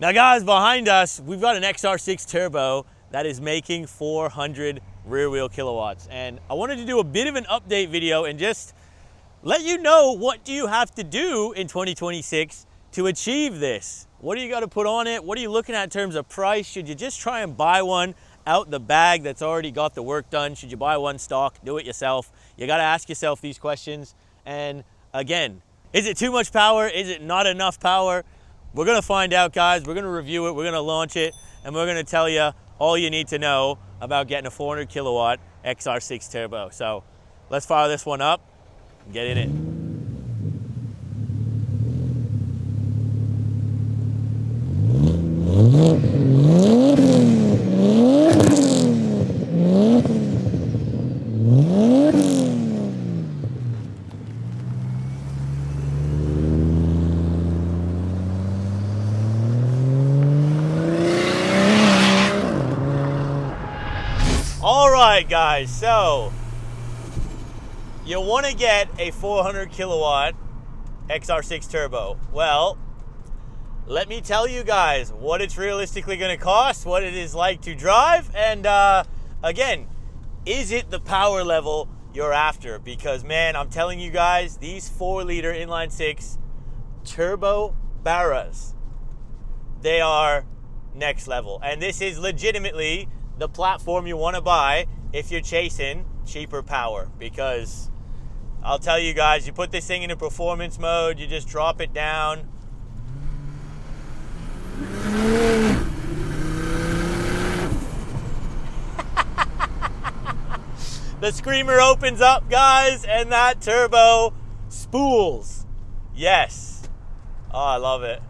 Now guys, behind us, we've got an XR6 Turbo that is making 400 rear wheel kilowatts. And I wanted to do a bit of an update video and just let you know what do you have to do in 2026 to achieve this. What do you got to put on it? What are you looking at in terms of price? Should you just try and buy one out the bag that's already got the work done? Should you buy one stock, do it yourself? You got to ask yourself these questions. And again, is it too much power? Is it not enough power? We're gonna find out, guys. We're gonna review it, we're gonna launch it, and we're gonna tell you all you need to know about getting a 400 kilowatt XR6 Turbo. So let's fire this one up and get in it. All right, guys, so you want to get a 400 kilowatt XR6 Turbo. Well, let me tell you guys what it's realistically going to cost, what it is like to drive, and again, is it the power level you're after? Because man, I'm telling you guys, these 4-liter inline 6 turbo Barras, they are next level, and this is legitimately the platform you want to buy if you're chasing cheaper power. Because I'll tell you guys, you put this thing into performance mode, you just drop it down. The screamer opens up, guys, and that turbo spools. Yes. Oh, I love it.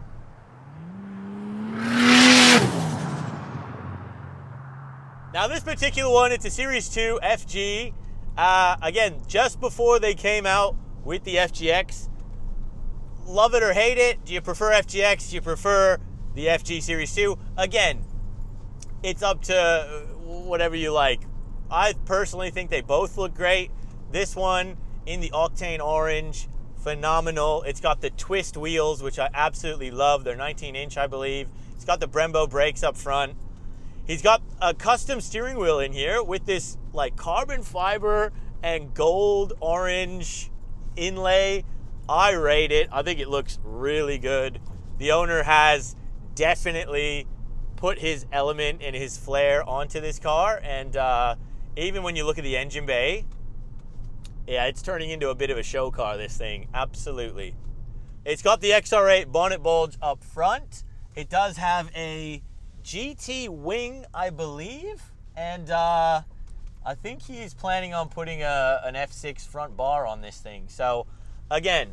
Now this particular one, it's a Series 2 FG. Again, just before they came out with the FGX. Love it or hate it. Do you prefer FGX? Do you prefer the FG Series 2? Again, it's up to whatever you like. I personally think they both look great. This one in the octane orange, phenomenal. It's got the twist wheels, which I absolutely love. They're 19-inch, I believe. It's got the Brembo brakes up front. He's got a custom steering wheel in here with this like carbon fiber and gold orange inlay. I rate it. I think it looks really good. The owner has definitely put his element and his flair onto this car. And even when you look at the engine bay, yeah, it's turning into a bit of a show car, this thing. Absolutely. It's got the XR8 bonnet bulge up front. It does have a GT wing, I believe, and I think he's planning on putting an F6 front bar on this thing. So again,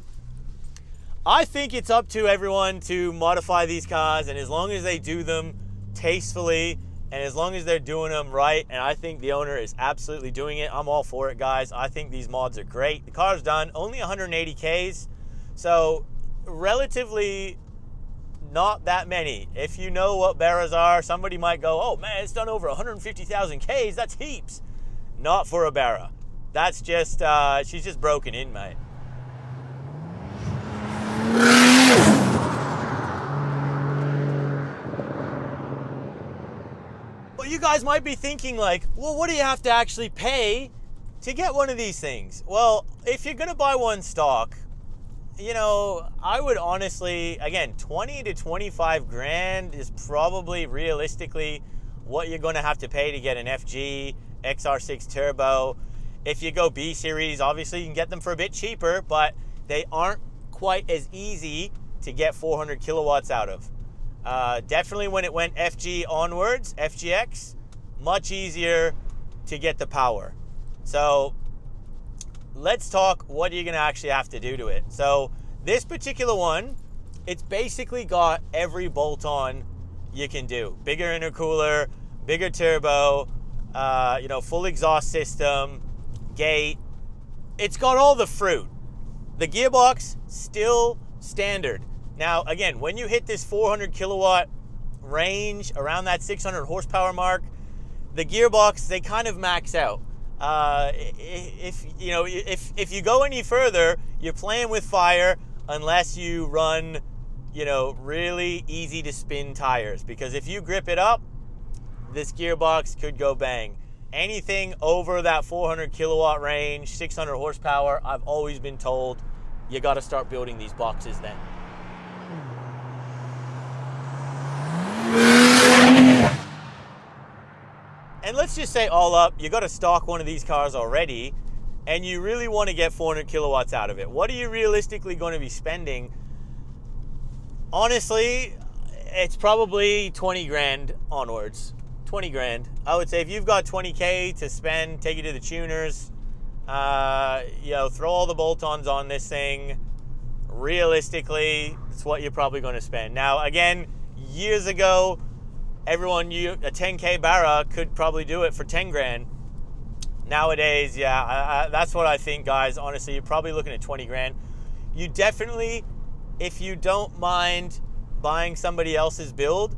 I think it's up to everyone to modify these cars, and as long as they do them tastefully and as long as they're doing them right, and I think the owner is absolutely doing it, I'm all for it, guys. I think these mods are great. The car's done only 180 Ks, so relatively not that many. If you know what Barras are, somebody might go, oh man, it's done over 150,000 Ks, that's heaps. Not for a Barra. That's just, she's just broken in, mate. Well, you guys might be thinking like, well, what do you have to actually pay to get one of these things? Well, if you're gonna buy one stock, you know, I would honestly, again, 20 to 25 grand is probably realistically what you're going to have to pay to get an FG XR6 Turbo. If you go B series, obviously you can get them for a bit cheaper, but they aren't quite as easy to get 400 kilowatts out of. Definitely when it went FG onwards, FGX, much easier to get the power. So let's talk what you're going to actually have to do to it. So this particular one, it's basically got every bolt-on you can do. Bigger intercooler, bigger turbo, you know, full exhaust system, gate. It's got all the fruit. The gearbox, still standard. Now, again, when you hit this 400 kilowatt range, around that 600 horsepower mark, the gearbox, they kind of max out. If you go any further, you're playing with fire unless you run you know, really easy to spin tires, because if you grip it up, this gearbox could go bang. Anything over that 400 kilowatt range, 600 horsepower, I've always been told you got to start building these boxes then. And let's just say all up, you got to stock one of these cars already, and you really want to get 400 kilowatts out of it. What are you realistically going to be spending? Honestly, it's probably 20 grand onwards. 20 grand. I would say if you've got 20K to spend, take it to the tuners, you know, throw all the bolt-ons on this thing. Realistically, it's what you're probably going to spend. Now, again, years ago, everyone knew a 10K Barra could probably do it for 10 grand. Nowadays, yeah, that's what I think, guys. Honestly, you're probably looking at 20 grand. You definitely, if you don't mind buying somebody else's build,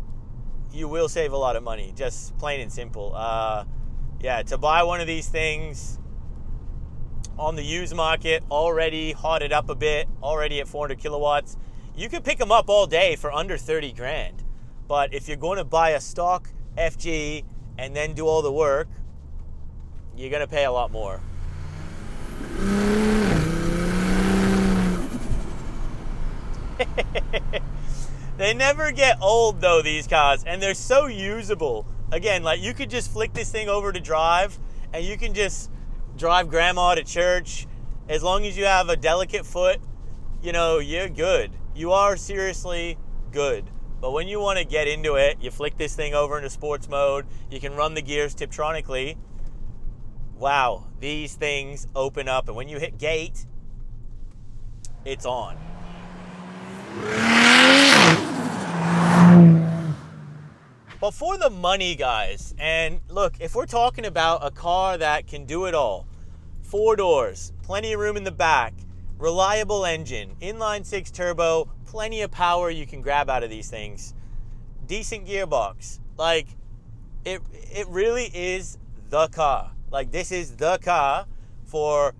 you will save a lot of money, just plain and simple. Yeah, to buy one of these things on the used market, already hotted up a bit, already at 400 kilowatts, you could pick them up all day for under 30 grand. But if you're going to buy a stock FG and then do all the work, you're going to pay a lot more. They never get old though, these cars, and they're so usable. Again, like you could just flick this thing over to drive, and you can just drive grandma to church. As long as you have a delicate foot, you know, you're good. You are seriously good. But when you want to get into it, you flick this thing over into sports mode. You can run the gears Tiptronically. Wow, these things open up, and when you hit gate, it's on. But for the money, guys, and look, if we're talking about a car that can do it all, 4 doors, plenty of room in the back, reliable engine, inline 6 turbo, plenty of power you can grab out of these things, decent gearbox, like it really is the car. Like, this is the car for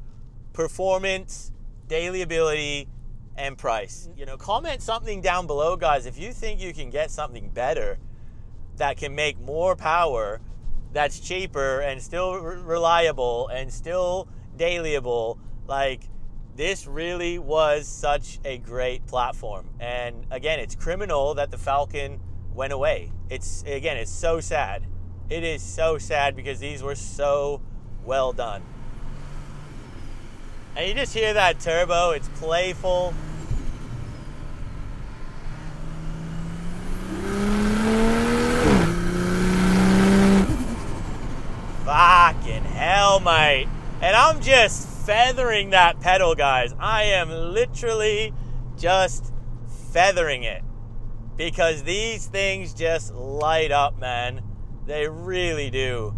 performance, daily ability, and price. You know, comment something down below, guys, if you think you can get something better that can make more power, that's cheaper and still reliable and still dailyable. Like, this really was such a great platform. And again, it's criminal that the Falcon went away. It's so sad. It is so sad, because these were so well done. And you just hear that turbo, it's playful. Fucking hell, mate. And I'm just feathering that pedal, guys. I am literally just feathering it, because these things just light up, man. They really do.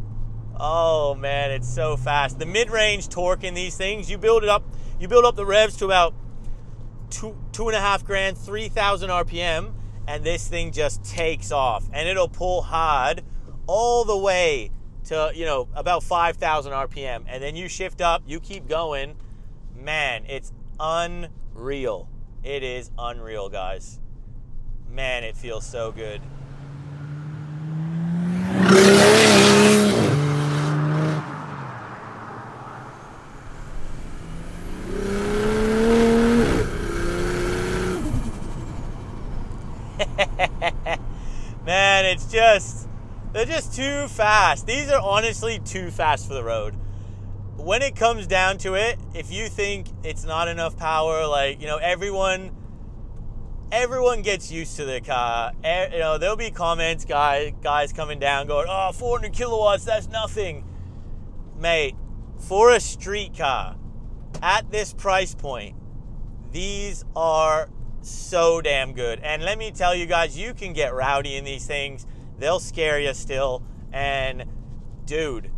Oh man, it's so fast. The mid-range torque in these things, you build up the revs to about 2.5 grand, 3,000 RPM, and this thing just takes off, and it'll pull hard all the way to, you know, about 5,000 RPM, and then you shift up, you keep going. Man, it's unreal. It is unreal, guys. Man, it feels so good. Man, they're just too fast. These are honestly too fast for the road. When it comes down to it, if you think it's not enough power, like, you know, everyone gets used to the car. You know, there'll be comments, guys coming down going, oh, 400 kilowatts, that's nothing. Mate, for a street car, at this price point, these are so damn good. And let me tell you guys, you can get rowdy in these things. They'll scare you still. And dude,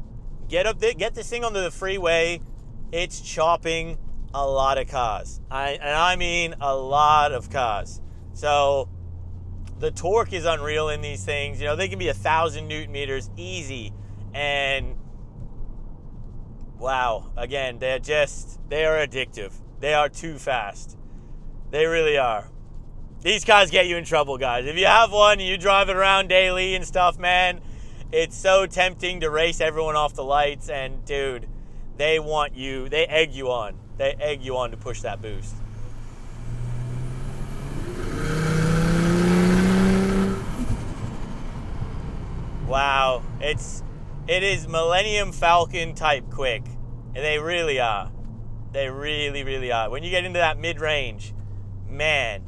get this thing onto the freeway. It's chopping a lot of cars. I mean a lot of cars. So the torque is unreal in these things. You know, they can be 1,000 Newton meters easy. And wow, again, they are addictive. They are too fast. They really are. These cars get you in trouble, guys. If you have one and you drive it around daily and stuff, man, it's so tempting to race everyone off the lights. And dude, they want you, they egg you on. They egg you on to push that boost. Wow, it is Millennium Falcon type quick. They really are. They really, really are. When you get into that mid-range, man,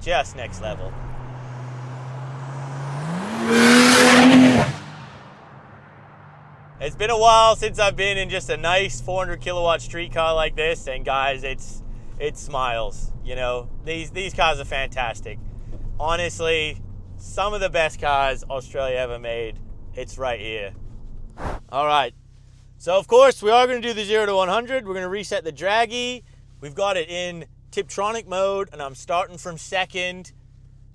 just next level. It's been a while since I've been in just a nice 400 kilowatt street car like this, and guys, it smiles. You know, these cars are fantastic. Honestly, some of the best cars Australia ever made. It's right here. All right. So of course we are going to do the 0 to 100. We're going to reset the draggy. We've got it in Tiptronic mode, and I'm starting from second.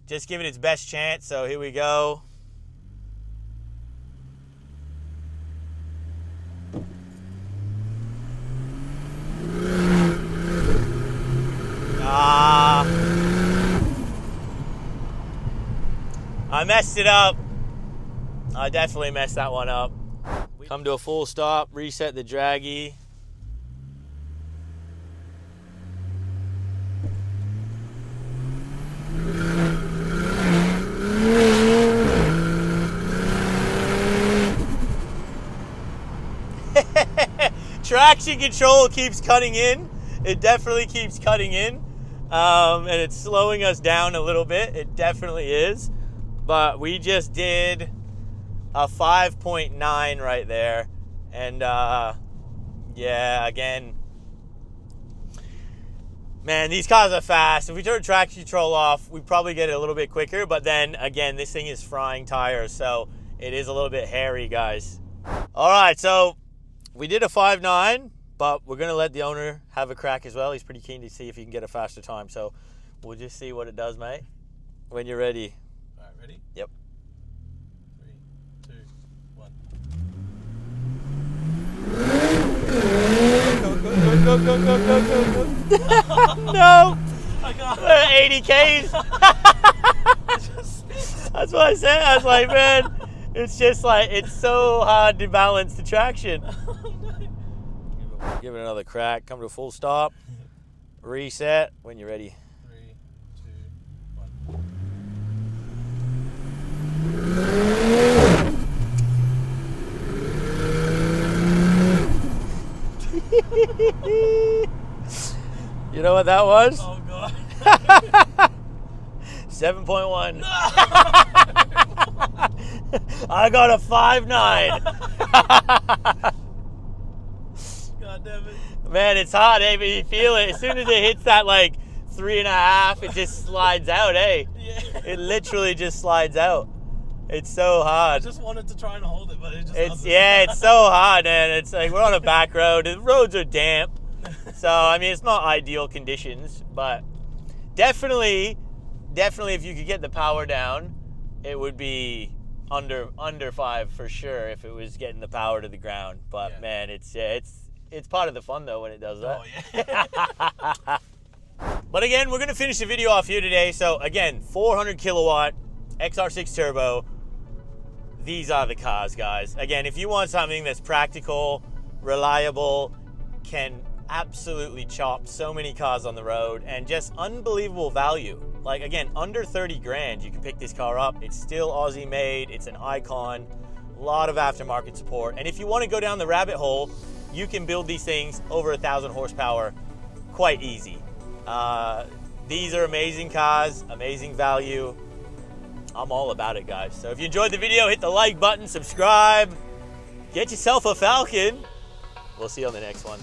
Just give it its best chance. So here we go. I messed it up. I definitely messed that one up. Come to a full stop, reset the draggy. Traction control keeps cutting in. It definitely keeps cutting in. And it's slowing us down a little bit. It definitely is. But we just did a 5.9 right there. And yeah, again, man, these cars are fast. If we turn traction control off, we probably get it a little bit quicker. But then again, this thing is frying tires, so it is a little bit hairy, guys. All right, so we did a 5.9, but we're gonna let the owner have a crack as well. He's pretty keen to see if he can get a faster time. So we'll just see what it does, mate, when you're ready. All right, ready? Yep. 3, 2, 1. Go. No. I got it. 80 Ks. That's what I said. I was like, man, it's just like, it's so hard to balance the traction. Give it another crack. Come to a full stop. Reset when you're ready. 3, 2, 1. You know what that was? Oh god. 7.1. No! I got a 5.9. God damn it. Man, it's hot, eh? But you feel it. As soon as it hits that like 3.5, it just slides out, eh? Yeah. It literally just slides out. It's so hard. I just wanted to try and hold it, but it just doesn't. Yeah, it's so hard, man. It's like we're on a back road. The roads are damp. So, I mean, it's not ideal conditions, but definitely if you could get the power down, it would be under 5 for sure if it was getting the power to the ground. But yeah, man, it's part of the fun though when it does that. Oh yeah. But again, we're gonna finish the video off here today. So again, 400 kilowatt XR6 Turbo. These are the cars, guys. Again, if you want something that's practical, reliable, can absolutely chop so many cars on the road, and just unbelievable value. Like again, under 30 grand, you can pick this car up. It's still Aussie made. It's an icon. A lot of aftermarket support. And if you want to go down the rabbit hole, you can build these things over 1,000 horsepower quite easy. These are amazing cars, amazing value. I'm all about it, guys. So if you enjoyed the video, hit the like button, subscribe, get yourself a Falcon. We'll see you on the next one.